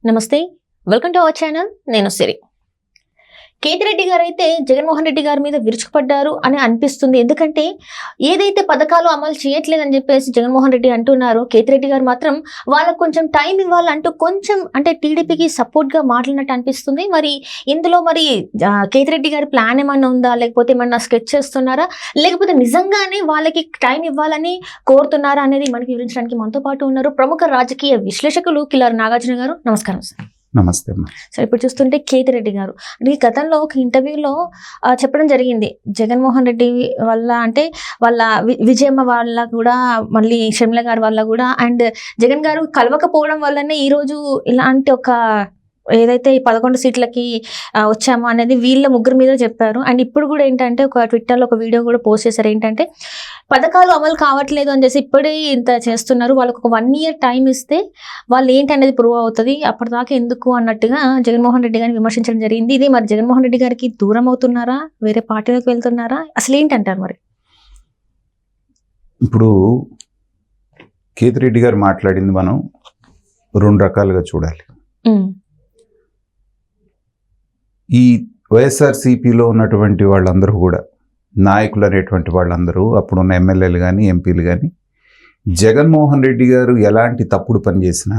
నమస్తే, welcome to our channel. నేను సిరి. కేతిరెడ్డి గారు అయితే జగన్మోహన్ రెడ్డి గారి మీద విరుచుకుపడ్డారు అని అనిపిస్తుంది. ఎందుకంటే ఏదైతే పథకాలు అమలు చేయట్లేదని చెప్పేసి జగన్మోహన్ రెడ్డి అంటున్నారు, కేతిరెడ్డి గారు మాత్రం వాళ్ళకు కొంచెం టైం ఇవ్వాలంటూ కొంచెం అంటే టీడీపీకి సపోర్ట్గా మాట్లాడినట్టు అనిపిస్తుంది. మరి ఇందులో మరి కేతిరెడ్డి గారి ప్లాన్ ఏమన్నా ఉందా, లేకపోతే ఏమన్నా స్కెచ్ చేస్తున్నారా, లేకపోతే నిజంగానే వాళ్ళకి టైం ఇవ్వాలని కోరుతున్నారా అనేది మనకి వివరించడానికి మనతో పాటు ఉన్నారు ప్రముఖ రాజకీయ విశ్లేషకులు కిలారి నాగార్జున గారు. నమస్కారం సార్. నమస్తే అమ్మా. సో ఇప్పుడు చూస్తుంటే కేతిరెడ్డి గారు అంటే గతంలో ఒక ఇంటర్వ్యూలో చెప్పడం జరిగింది, జగన్మోహన్ రెడ్డి వల్ల అంటే వాళ్ళ విజయమ్మ వాళ్ళ కూడా, మళ్ళీ షర్మిల గారి వల్ల కూడా, అండ్ జగన్ గారు కలవకపోవడం వల్లనే ఈరోజు ఇలాంటి ఒక ఏదైతే ఈ 11 సీట్లకి వచ్చామో అనేది వీళ్ళ ముగ్గురు మీద చెప్పారు. అండ్ ఇప్పుడు కూడా ఏంటంటే ఒక ట్విట్టర్లో ఒక వీడియో కూడా పోస్ట్ చేశారు, ఏంటంటే పథకాలు అమలు కావట్లేదు అని చేసి ఇప్పుడే ఇంత చేస్తున్నారు, వాళ్ళకు ఒక 1 year టైం ఇస్తే వాళ్ళు ఏంటి అనేది ప్రూవ్ అవుతుంది, అప్పటిదాకా ఎందుకు అన్నట్టుగా జగన్మోహన్ రెడ్డి గారిని విమర్శించడం జరిగింది. ఇది మరి జగన్మోహన్ రెడ్డి గారికి దూరం అవుతున్నారా, వేరే పార్టీలోకి వెళ్తున్నారా, అసలు ఏంటంటారు? మరి ఇప్పుడు కేతిరెడ్డి గారు మాట్లాడింది మనం 2 రకాలుగా చూడాలి. ఈ వైఎస్ఆర్సీపీలో ఉన్నటువంటి వాళ్ళందరూ కూడా, నాయకులు అనేటువంటి వాళ్ళందరూ, అప్పుడున్న ఎమ్మెల్యేలు కానీ ఎంపీలు కానీ, జగన్మోహన్ రెడ్డి గారు ఎలాంటి తప్పుడు పని చేసినా,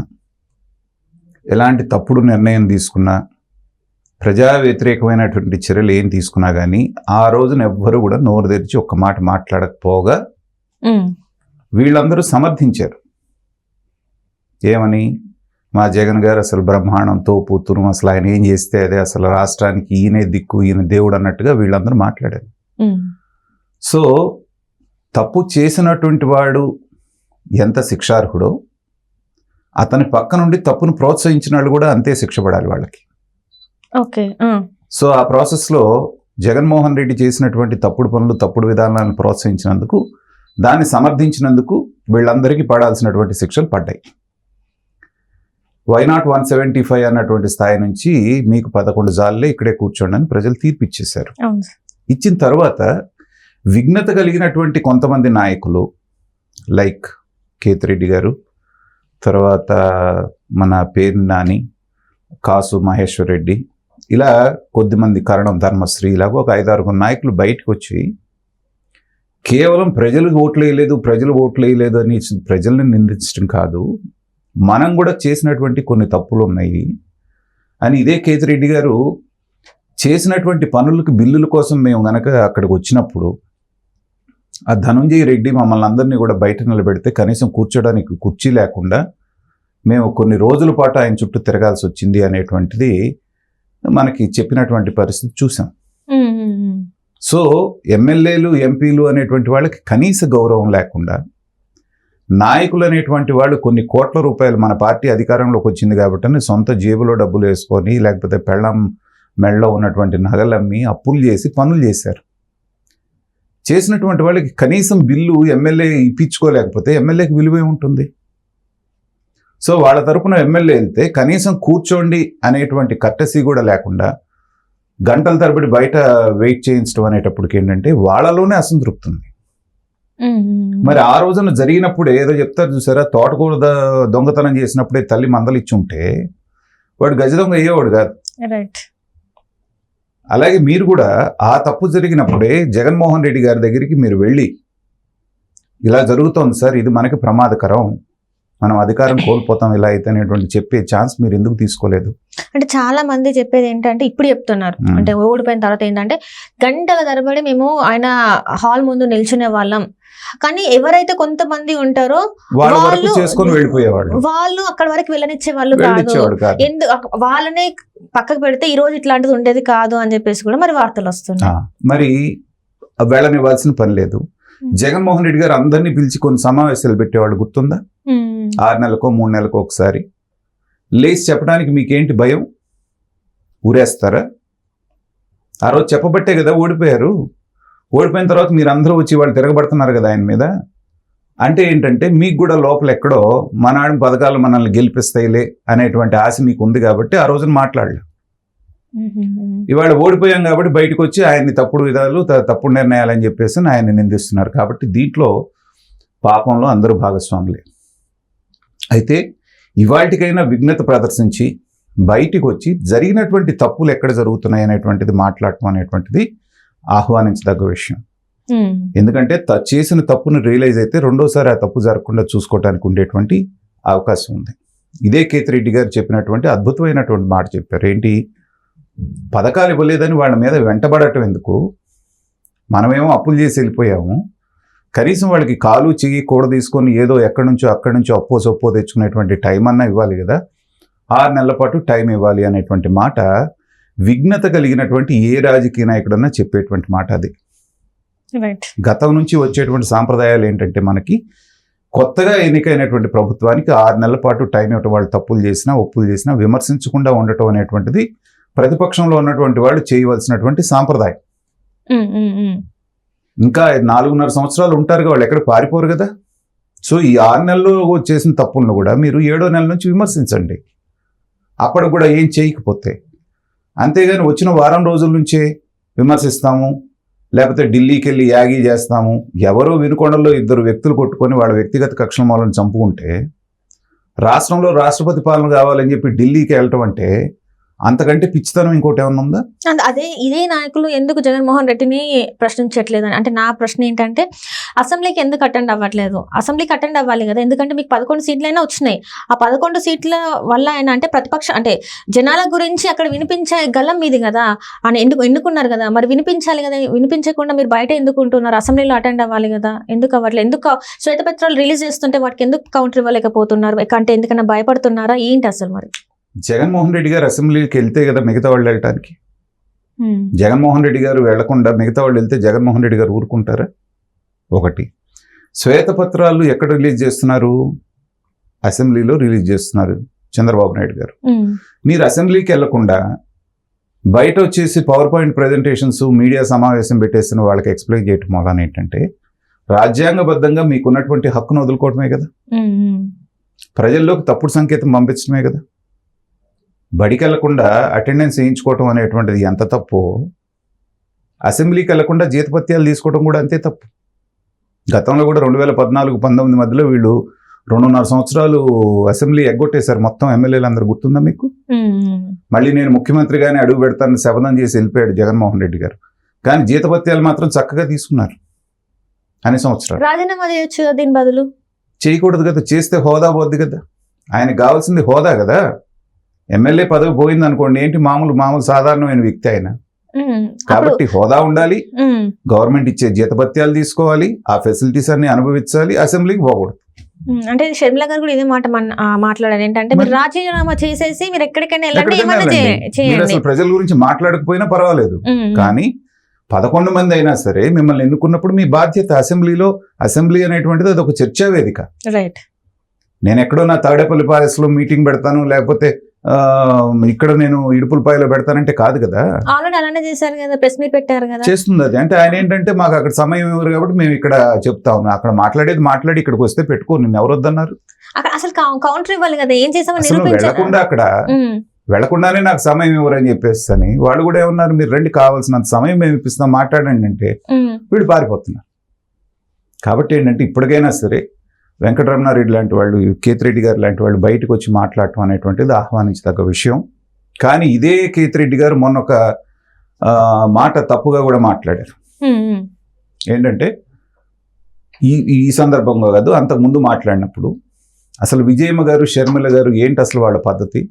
ఎలాంటి తప్పుడు నిర్ణయం తీసుకున్నా, ప్రజా వ్యతిరేకమైనటువంటి చర్యలు ఏం తీసుకున్నా కానీ ఆ రోజున ఎవ్వరూ కూడా నోరు తెరిచి ఒక్క మాట మాట్లాడకపోగా వీళ్ళందరూ సమర్థించారు. ఏమని? మా జగన్ గారు అసలు బ్రహ్మాండంతో పూతురు, అసలు ఆయన ఏం చేస్తే అదే, అసలు రాష్ట్రానికి ఈయనే దిక్కు, ఈయన దేవుడు అన్నట్టుగా వీళ్ళందరూ మాట్లాడారు. సో తప్పు చేసినటువంటి వాడు ఎంత శిక్షార్హుడో, అతని పక్క నుండి తప్పును ప్రోత్సహించిన వాళ్ళు కూడా అంతే శిక్ష పడాలి వాళ్ళకి. ఓకే. సో ఆ ప్రాసెస్లో జగన్మోహన్ రెడ్డి చేసినటువంటి తప్పుడు పనులు, తప్పుడు విధానాలను ప్రోత్సహించినందుకు, దాన్ని సమర్థించినందుకు వీళ్ళందరికీ పడాల్సినటువంటి శిక్షలు పడ్డాయి. వైనాట్ 175 అన్నటువంటి స్థాయి నుంచి మీకు 11 జాల్లే ఇక్కడే కూర్చోండి అని ప్రజలు తీర్పు ఇచ్చేశారు. ఇచ్చిన తర్వాత విఘ్నత కలిగినటువంటి కొంతమంది నాయకులు లైక్ కేతిరెడ్డి గారు, తర్వాత మన పేరు నాని, కాసు మహేశ్వర్ రెడ్డి, ఇలా కొద్దిమంది, కరణం ధర్మశ్రీ, ఇలాగ ఒక 5-6 నాయకులు బయటకు వచ్చి కేవలం ప్రజలు ఓట్లు వేయలేదు అని ప్రజల్ని నిందించడం కాదు, మనం కూడా చేసినటువంటి కొన్ని తప్పులు ఉన్నాయి అని. ఇదే కేతిరెడ్డి గారు చేసినటువంటి పనులకు బిల్లుల కోసం మేము గనక అక్కడికి వచ్చినప్పుడు, ఆ ధనుంజయ రెడ్డి మమ్మల్ని అందరినీ కూడా బయట నిలబెడితే కనీసం కూర్చోడానికి కుర్చీ లేకుండా మేము కొన్ని రోజుల పాటు ఆయన చుట్టూ తిరగాల్సి వచ్చింది అనేటువంటిది మనకి చెప్పినటువంటి పరిస్థితి చూసాం. సో ఎమ్మెల్యేలు, ఎంపీలు అనేటువంటి వాళ్ళకి కనీస గౌరవం లేకుండా, నాయకులు అనేటువంటి వాళ్ళు కొన్ని కోట్ల రూపాయలు, మన పార్టీ అధికారంలోకి వచ్చింది కాబట్టి సొంత జేబులో డబ్బులు వేసుకొని, లేకపోతే పెళ్ళం మెళ్ళలో ఉన్నటువంటి నగలమ్మి అప్పులు చేసి పనులు చేశారు. చేసినటువంటి వాళ్ళకి కనీసం బిల్లు ఎమ్మెల్యే ఇప్పించుకోలేకపోతే ఎమ్మెల్యేకి విలువే ఉంటుంది. సో వాళ్ళ తరపున ఎమ్మెల్యే వెళ్తే కనీసం కూర్చోండి అనేటువంటి కట్టసి కూడా లేకుండా గంటల తరబడి బయట వెయిట్ చేయించడం అనేటప్పటికి ఏంటంటే వాళ్ళలోనే అసంతృప్తి ఉంది. మరి ఆ రోజున జరిగినప్పుడు ఏదో చెప్తారు చూసారా, తోటకూర దొంగతనం చేసినప్పుడే తల్లి మందలు ఇచ్చి ఉంటే వాడు గజ దొంగ అయ్యేవాడు కాదు. అలాగే మీరు కూడా ఆ తప్పు జరిగినప్పుడే జగన్మోహన్ రెడ్డి గారి దగ్గరికి మీరు వెళ్ళి, ఇలా జరుగుతోంది సార్, ఇది మనకి ప్రమాదకరం, మనం అధికారం కోల్పోతాం ఇలా అయితే అనేటువంటి చెప్పే ఛాన్స్ మీరు ఎందుకు తీసుకోలేదు? అంటే చాలా మంది చెప్పేది ఏంటంటే, ఇప్పుడు చెప్తున్నారు అంటే ఓడిపోయిన తర్వాత ఏంటంటే, గంటల తరబడి మేము ఆయన హాల్ ముందు నిల్చునే వాళ్ళం, కానీ ఎవరైతే కొంతమంది ఉంటారో వాళ్ళు చేసుకొని వెళ్ళిపోయేవాళ్ళు, వాళ్ళు అక్కడ వరకు వెళ్ళనిచ్చే వాళ్ళు కాదు, వాళ్ళనే పక్కకు పెడితే ఈ రోజు ఇట్లాంటిది ఉండేది కాదు అని చెప్పేసి కూడా మరి వార్తలు వస్తున్నాయి. మరి వెళ్ళనివ్వాల్సిన పని లేదు. జగన్మోహన్ రెడ్డి గారు అందరినీ పిలిచి కొన్ని సమావేశాలు పెట్టేవాళ్ళు, గుర్తుందా? 6 నెలలకో 3 నెలలకో ఒకసారి లేచి చెప్పడానికి మీకేంటి భయం? ఊరేస్తారా? ఆ రోజు చెప్పబట్టే కదా ఓడిపోయారు. ఓడిపోయిన తర్వాత మీరు అందరూ వచ్చి వాళ్ళు తిరగబడుతున్నారు కదా ఆయన మీద. అంటే ఏంటంటే మీకు కూడా లోపల ఎక్కడో మనాడు పథకాలు మనల్ని గెలిపిస్తాయిలే అనేటువంటి ఆశ మీకు ఉంది కాబట్టి ఆ రోజున మాట్లాడలేదు. ఇవాళ ఓడిపోయాం కాబట్టి బయటకు వచ్చి ఆయన్ని తప్పుడు విధాలు, తప్పుడు నిర్ణయాలని చెప్పేసి ఆయన్ని నిందిస్తున్నారు. కాబట్టి దీంట్లో పాపంలో అందరూ భాగస్వాములే. అయితే ఇవాటికైనా విఘ్నత ప్రదర్శించి బయటికి వచ్చి జరిగినటువంటి తప్పులు ఎక్కడ జరుగుతున్నాయి అనేటువంటిది మాట్లాడటం అనేటువంటిది ఆహ్వానించదగ్గ విషయం. ఎందుకంటే చేసిన తప్పును రియలైజ్ అయితే రెండోసారి ఆ తప్పు జరగకుండా చూసుకోవడానికి ఉండేటువంటి అవకాశం ఉంది. ఇదే కేతిరెడ్డి గారు చెప్పినటువంటి అద్భుతమైనటువంటి మాట చెప్పారు. ఏంటి, పథకాలు ఇవ్వలేదని వాళ్ళ మీద వెంటబడటం ఎందుకు, మనమేమో అప్పులు చేసి వెళ్ళిపోయాము, కనీసం వాళ్ళకి కాలు చెయ్యి కూడ తీసుకొని ఏదో అక్కడి నుంచో అప్పో సొప్పో తెచ్చుకునేటువంటి టైం అన్నా ఇవ్వాలి కదా, 6 నెలల పాటు టైం ఇవ్వాలి అనేటువంటి మాట విఘ్నత కలిగినటువంటి ఏ రాజకీయ నాయకుడన్నా చెప్పేటువంటి మాట అది. గతం నుంచి వచ్చేటువంటి సాంప్రదాయాలు ఏంటంటే మనకి కొత్తగా ఎన్నికైనటువంటి ప్రభుత్వానికి 6 నెలల పాటు టైం ఇవ్వటం, వాళ్ళు తప్పులు చేసినా ఒప్పులు చేసినా విమర్శించకుండా ఉండటం అనేటువంటిది ప్రతిపక్షంలో ఉన్నటువంటి వాళ్ళు చేయవలసినటువంటి సాంప్రదాయం. ఇంకా 4.5 సంవత్సరాలు ఉంటారుగా, వాళ్ళు ఎక్కడ పారిపోరు కదా. సో ఈ 6 నెలల్లో చేసిన తప్పులను కూడా మీరు 7వ నెల నుంచి విమర్శించండి, అప్పటికి కూడా ఏం చేయకపోతే. అంతేగాని వచ్చిన వారం రోజుల నుంచే విమర్శిస్తాము, లేకపోతే ఢిల్లీకి వెళ్ళి యాగీ చేస్తాము, ఎవరో వినుకొండలో 2 వ్యక్తులు కొట్టుకొని వాళ్ళ వ్యక్తిగత కక్షల మూలను చంపుకుంటే రాష్ట్రంలో రాష్ట్రపతి పాలన కావాలని చెప్పి ఢిల్లీకి వెళ్ళటం అంటే అంతకంటే పిచ్చితనం ఇంకోటి ఏమన్నా ఉందా? ఇదే నాయకులు ఎందుకు జగన్మోహన్ రెడ్డిని ప్రశ్నించట్లేదు అంటే నా ప్రశ్న ఏంటంటే, అసెంబ్లీకి ఎందుకు అటెండ్ అవ్వట్లేదు? అసెంబ్లీకి అటెండ్ అవ్వాలి కదా, ఎందుకంటే మీకు 11 సీట్లైనా వచ్చినాయి. ఆ 11 సీట్ల వల్ల ఆయన అంటే ప్రతిపక్ష అంటే జనాల గురించి అక్కడ వినిపించే గలం మీది కదా అని ఎన్నుకున్నారు కదా, మరి వినిపించాలి కదా. వినిపించకుండా మీరు బయట ఎందుకు ఉంటున్నారు? అసెంబ్లీలో అటెండ్ అవ్వాలి కదా, ఎందుకు అవ్వట్లేదు? ఎందుకు శ్వేతపత్రాలు రిలీజ్ చేస్తుంటే వాటికి ఎందుకు కౌంటర్ ఇవ్వలేకపోతున్నారు? అంటే ఎందుకన్నా భయపడుతున్నారా ఏంటి అసలు? మరి జగన్మోహన్ రెడ్డి గారు అసెంబ్లీకి వెళ్తే కదా మిగతా వాళ్ళు వెళ్ళటానికి. జగన్మోహన్ రెడ్డి గారు వెళ్లకుండా మిగతా వాళ్ళు వెళ్తే జగన్మోహన్ రెడ్డి గారు ఊరుకుంటారా? ఒకటి, శ్వేతపత్రాలు ఎక్కడ రిలీజ్ చేస్తున్నారు? అసెంబ్లీలో రిలీజ్ చేస్తున్నారు చంద్రబాబు నాయుడు గారు. మీరు అసెంబ్లీకి వెళ్లకుండా బయట వచ్చేసి పవర్ పాయింట్ ప్రజెంటేషన్స్, మీడియా సమావేశం పెట్టేసిన వాళ్ళకి ఎక్స్ప్లెయిన్ చేయటం వలన ఏంటంటే రాజ్యాంగబద్ధంగా మీకున్నటువంటి హక్కును వదులుకోవటమే కదా, ప్రజల్లోకి తప్పుడు సంకేతం పంపించడమే కదా. బడికి వెళ్లకుండా అటెండెన్స్ వేయించుకోవటం అనేటువంటిది ఎంత తప్పు, అసెంబ్లీకి వెళ్లకుండా జీతపత్యాలు తీసుకోవడం కూడా అంతే తప్పు. గతంలో కూడా 2014-19 మధ్యలో వీళ్ళు 2.5 సంవత్సరాలు అసెంబ్లీ ఎగ్గొట్టేశారు మొత్తం ఎమ్మెల్యేలు అందరూ. గుర్తుందా మీకు? మళ్ళీ నేను ముఖ్యమంత్రిగానే అడుగు పెడతానని శపథం చేసి వెళ్ళిపోయాడు జగన్మోహన్ రెడ్డి గారు. కానీ జీతపత్యాలు మాత్రం చక్కగా తీసుకున్నారు అన్ని సంవత్సరాలు. రాజీనామా చేయొచ్చు, దీని బదులు చేయకూడదు కదా, చేస్తే హోదా పోద్ది కదా. ఆయనకు కావాల్సింది హోదా కదా. ఎమ్మెల్యే పదవి పోయింది అనుకోండి, ఏంటి మామూలు సాధారణమైన వ్యక్తి ఆయన. కాబట్టి హోదా ఉండాలి, గవర్నమెంట్ ఇచ్చే జీతభత్యాలు తీసుకోవాలి, ఆ ఫెసిలిటీస్ అన్ని అనుభవించాలి, అసెంబ్లీకి పోకూడదు. అంటే షర్మిల గారు కూడా ఇదే మాట మాట్లాడారు, ఏంటంటే మీరు రాజీనామా చేసేసి మీరు ఎక్కడికైనా వెళ్ళండి. ప్రజల గురించి మాట్లాడకపోయినా పర్వాలేదు, కానీ 11 మంది అయినా సరే మిమ్మల్ని ఎన్నుకున్నప్పుడు మీ బాధ్యత అసెంబ్లీ అనేటువంటిది అది ఒక చర్చా వేదిక. రైట్. నేను ఎక్కడో నా తాడేపల్లి ప్యాలెస్లో మీటింగ్ పెడతాను, లేకపోతే ఇక్కడ నేను ఇడుపులపాయలో పెడతానంటే కాదు కదా. ఆల్రెడీ అలానే చేశారు కదా, ప్రెస్ మీట్ పెట్టారు కదా. చేస్తుంది అది. అంటే ఆయన ఏంటంటే మాకు అక్కడ సమయం ఇవ్వరు కాబట్టి మేము ఇక్కడ చెప్తా ఉన్నాం, అక్కడ మాట్లాడి ఇక్కడికి వస్తే పెట్టుకో, నిన్ను ఎవరు వద్దన్నారు? అసలు కౌంటర్ ఇవ్వాలి కదా, ఏం చేసామని వెళ్లకుండా అక్కడ వెళ్లకుండానే నాకు సమయం ఇవ్వరని చెప్పేసి వాళ్ళు కూడా ఏమన్నారు, మీరు రండి కావాల్సినంత సమయం మేము ఇప్పిస్తాం మాట్లాడండి అంటే వీళ్ళు పారిపోతున్నారు. కాబట్టి ఏంటంటే ఇప్పటికైనా సరే వెంకటరమణారెడ్డి లాంటి వాళ్ళు, కేతిరెడ్డి గారు లాంటి వాళ్ళు బయటకు వచ్చి మాట్లాడటం అనేటువంటిది ఆహ్వానించదగ్గ విషయం. కానీ ఇదే కేతిరెడ్డి గారు మొన్న ఒక మాట తప్పుగా కూడా మాట్లాడారు. ఏంటంటే ఈ సందర్భంగా కాదు, అంతకుముందు మాట్లాడినప్పుడు అసలు విజయమ్మ గారు, షర్మిల గారు ఏంటి అసలు వాళ్ళ పద్ధతి?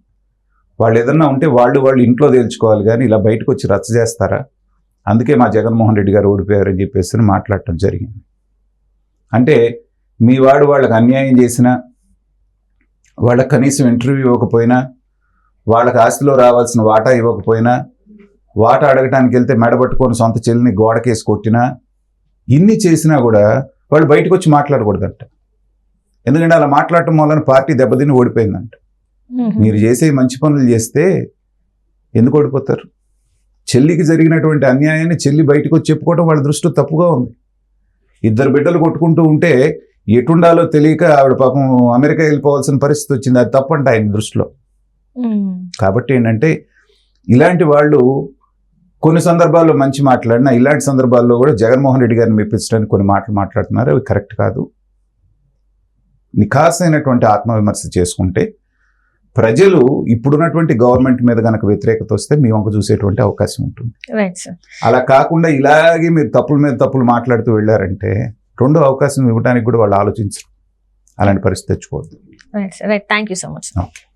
వాళ్ళు ఏదన్నా ఉంటే వాళ్ళు ఇంట్లో తేల్చుకోవాలి, కానీ ఇలా బయటకు వచ్చి రచ్చ చేస్తారా? అందుకే మా జగన్మోహన్ రెడ్డి గారు ఓడిపోయారని చెప్పేసి మాట్లాడటం జరిగింది. అంటే మీ వాడు వాళ్ళకి అన్యాయం చేసినా, వాళ్ళకి కనీసం ఇంటర్వ్యూ ఇవ్వకపోయినా, వాళ్ళకి ఆస్తిలో రావాల్సిన వాటా ఇవ్వకపోయినా, వాటా అడగటానికి వెళ్తే మెడబట్టుకొని సొంత చెల్లిని గోడకేసి కొట్టినా, ఇన్ని చేసినా కూడా వాళ్ళు బయటకు వచ్చి మాట్లాడకూడదంట. ఎందుకంటే అలా మాట్లాడటం వలన పార్టీ దెబ్బతిని ఓడిపోయిందంట. మీరు చేసే మంచి పనులు చేస్తే ఎందుకు ఓడిపోతారు? చెల్లికి జరిగినటువంటి అన్యాయాన్ని చెల్లి బయటకు వచ్చి చెప్పుకోవడం వాళ్ళ దృష్టిలో తప్పుగా ఉంది. 2 బిడ్డలు కొట్టుకుంటూ ఉంటే ఎటుండాలో తెలియక ఆవిడ పాపం అమెరికా వెళ్ళిపోవాల్సిన పరిస్థితి వచ్చింది, అది తప్పంట ఆయన దృష్టిలో. కాబట్టి ఏంటంటే ఇలాంటి వాళ్ళు కొన్ని సందర్భాల్లో మంచి మాట్లాడినా, ఇలాంటి సందర్భాల్లో కూడా జగన్మోహన్ రెడ్డి గారిని మెప్పించడానికి కొన్ని మాటలు మాట్లాడుతున్నారు, అవి కరెక్ట్ కాదు. నిఖాసైనటువంటి ఆత్మవిమర్శ చేసుకుంటే ప్రజలు ఇప్పుడున్నటువంటి గవర్నమెంట్ మీద కనుక వ్యతిరేకత వస్తే మీ వంక చూసేటువంటి అవకాశం ఉంటుంది. Right sir. అలా కాకుండా ఇలాగే మీరు తప్పుల మీద తప్పులు మాట్లాడుతూ వెళ్ళారంటే రెండో అవకాశం ఇవ్వడానికి కూడా వాళ్ళు ఆలోచించరు. అలాంటి పరిస్థితి తెచ్చుకోవద్దు. Right sir. Right. Thank you so much. Okay.